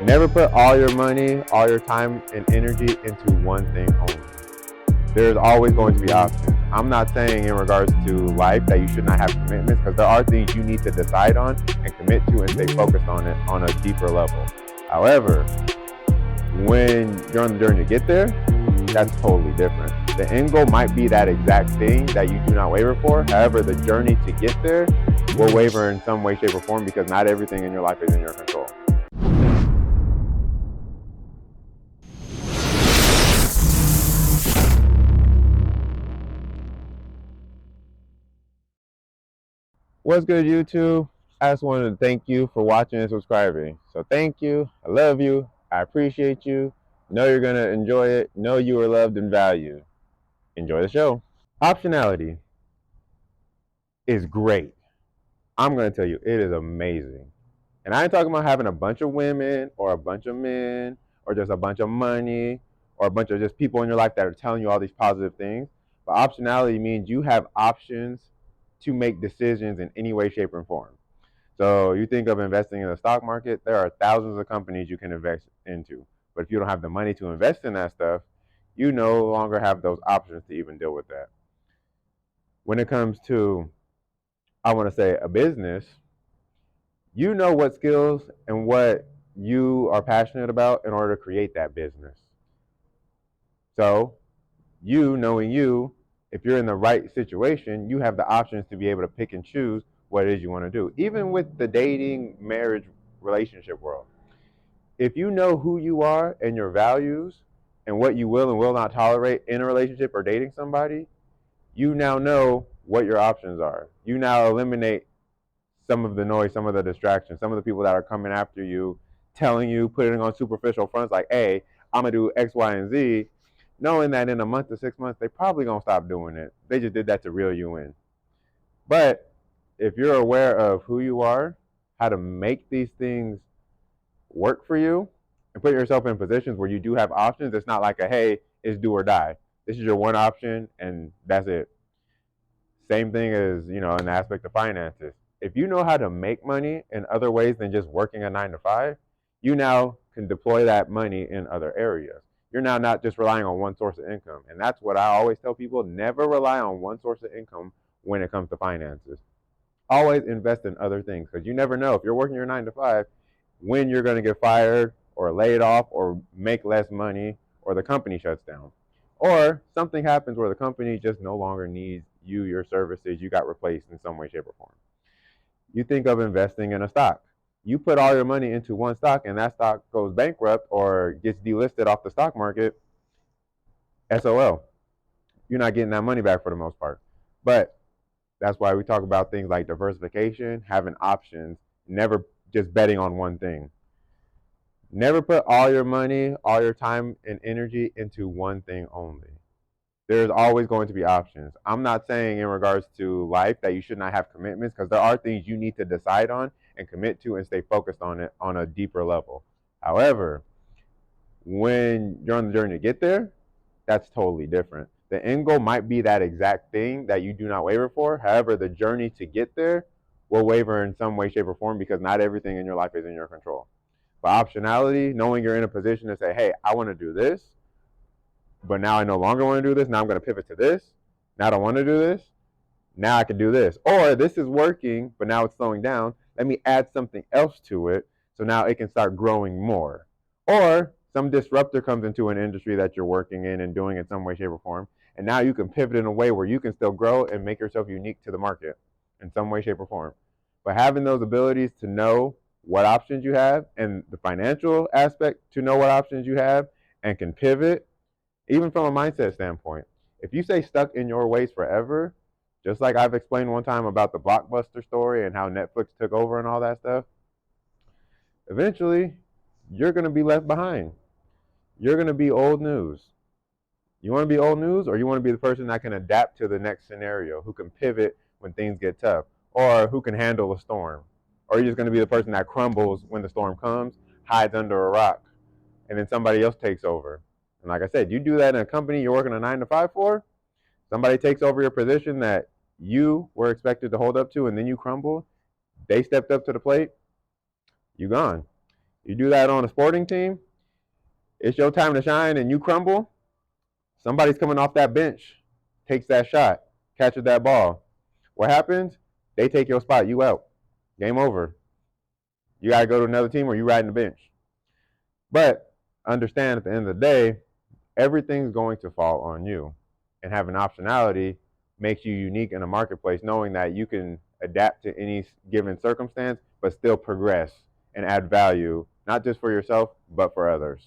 Never put all your money, all your time and energy into one thing only. There's always going to be options. I'm not saying in regards to life that you should not have commitments, because there are things you need to decide on and commit to and stay focused on it on a deeper level. However, when you're on the journey to get there, that's totally different. The end goal might be that exact thing that you do not waver for. However, the journey to get there will waver in some way, shape, or form, because not everything in your life is in your control. What's good, YouTube? I just wanted to thank you for watching and subscribing. So thank you. I love you. I appreciate you. Know you're going to enjoy it. Know you are loved and valued. Enjoy the show. Optionality is great. I'm going to tell you, it is amazing. And I ain't talking about having a bunch of women or a bunch of men or just a bunch of money or a bunch of just people in your life that are telling you all these positive things. But optionality means you have options to make decisions in any way, shape, or form. So you think of investing in the stock market, there are thousands of companies you can invest into. But if you don't have the money to invest in that stuff, you no longer have those options to even deal with that. When it comes to, I want to say, a business, you know what skills and what you are passionate about in order to create that business. So, you knowing you, if you're in the right situation, you have the options to be able to pick and choose what it is you want to do. Even with the dating, marriage, relationship world, if you know who you are and your values and what you will and will not tolerate in a relationship or dating somebody, you now know what your options are. You now eliminate some of the noise, some of the distractions, some of the people that are coming after you, telling you, putting on superficial fronts like, hey, I'm going to do X, Y, and Z, knowing that in a month to 6 months, they probably going to stop doing it. They just did that to reel you in. But if you're aware of who you are, how to make these things work for you, and put yourself in positions where you do have options, it's not like a, hey, it's do or die. This is your one option, and that's it. Same thing as, in the aspect of finances. If you know how to make money in other ways than just working a 9 to 5, you now can deploy that money in other areas. You're now not just relying on one source of income. And that's what I always tell people, never rely on one source of income when it comes to finances. Always invest in other things, because you never know if you're working your 9 to 5 when you're going to get fired or laid off or make less money or the company shuts down. Or something happens where the company just no longer needs you, your services, you got replaced in some way, shape, or form. You think of investing in a stock. You put all your money into one stock and that stock goes bankrupt or gets delisted off the stock market, SOL. You're not getting that money back for the most part. But that's why we talk about things like diversification, having options, never just betting on one thing. Never put all your money, all your time and energy into one thing only. There's always going to be options. I'm not saying in regards to life that you should not have commitments, because there are things you need to decide on and commit to and stay focused on it on a deeper level. However, when you're on the journey to get there, that's totally different. The end goal might be that exact thing that you do not waver for. However, the journey to get there will waver in some way, shape, or form, because not everything in your life is in your control. But optionality, knowing you're in a position to say, hey, I want to do this, but now I no longer want to do this. Now I'm going to pivot to this. Now I don't want to do this. Now I can do this. Or this is working, but now it's slowing down. Let me add something else to it so now it can start growing more. Or some disruptor comes into an industry that you're working in and doing in some way, shape, or form. And now you can pivot in a way where you can still grow and make yourself unique to the market in some way, shape, or form. But having those abilities to know what options you have and the financial aspect to know what options you have and can pivot, even from a mindset standpoint. If you stay stuck in your ways forever, just like I've explained one time about the Blockbuster story and how Netflix took over and all that stuff, eventually you're going to be left behind. You're going to be old news. You want to be old news, or you want to be the person that can adapt to the next scenario, who can pivot when things get tough, or who can handle a storm? Or are you just going to be the person that crumbles when the storm comes, hides under a rock, and then somebody else takes over? And like I said, you do that in a company you're working a 9 to 5 for, somebody takes over your position that you were expected to hold up to, and then you crumble. They stepped up to the plate, you gone. You do that on a sporting team, it's your time to shine and you crumble, somebody's coming off that bench, takes that shot, catches that ball. What happens? They take your spot, you out. Game over. You got to go to another team or you riding the bench. But understand at the end of the day, everything's going to fall on you. And having optionality makes you unique in a marketplace, knowing that you can adapt to any given circumstance, but still progress and add value, not just for yourself, but for others.